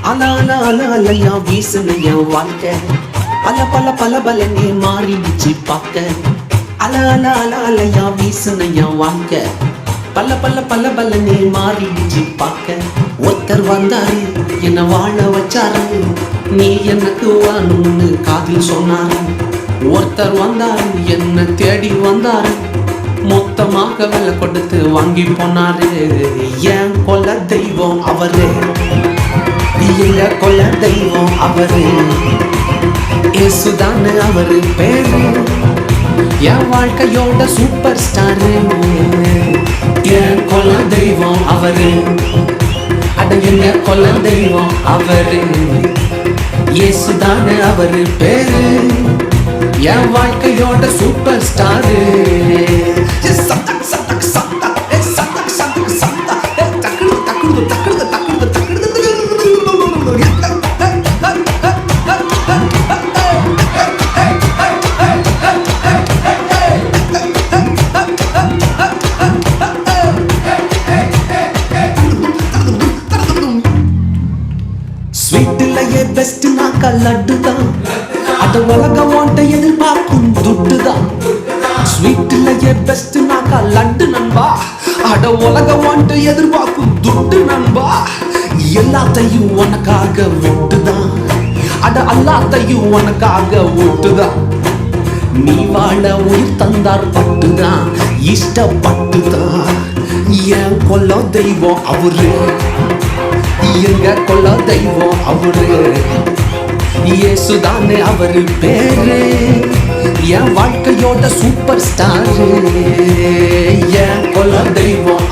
அலால அலையா வீசுன என் வாழ்க்கை பல பல பல பலனே மாறிடுச்சு பார்க்க. அலால அலையா வீசுன என் வாழ்க்கை பல பல பல பலனே மாறிடுச்சு பார்க்க. ஒருத்தர் வந்தாரு என்ன வாழ வச்சாரு, நீ எனக்கு வாணும்னு காதில் சொன்னாரு. ஒருத்தர் வந்தாரு என்ன தேடி வந்தாரு, மொத்தமாக விலை கொடுத்து வாங்கி போனாரு. ஏன் கொல்ல தெய்வம் அவரு, எங்க கொல்ல தெய்வம் அவரு, இயேசுதானு அவரு பேரு, என் வாழ்க்கையோட சூப்பர் ஸ்டாரு. என் கொல்ல தெய்வம் அவரு, அட எங்க கொல்ல தெய்வம் அவரு, இயேசுதானு அவரு பேரு, என் வாழ்க்கையோட சூப்பர் ஸ்டாரு. ஸ்வீட்லயே பெஸ்ட் நாக்க லட்டுதான், அத உலகம் ஓட்ட எதிர்பார்க்கும் துட்டுதான். ஸ்வீட்லயே பெஸ்ட் நாக்க லட்டு நண்பா, அட உலகம் ஓட்ட எதிர்பார்க்கும் துட்டு நண்பா. எல்லாத்தையும் உனக்காக விட்டுதான், அட எல்லாத்தையும் உனக்காக விட்டுதான். நீ வாழ உயிர் தந்தார் பட்டுதான், இஷ்டப்பட்டுதான். என் கொல்ல தெய்வம் அவரு, எங்க கொல்ல தெய்வம் அவரு, இயேசுதானே அவரு பேரு, என் வாழ்க்கையோட சூப்பர் ஸ்டாரு. என் கொல்ல தெய்வம்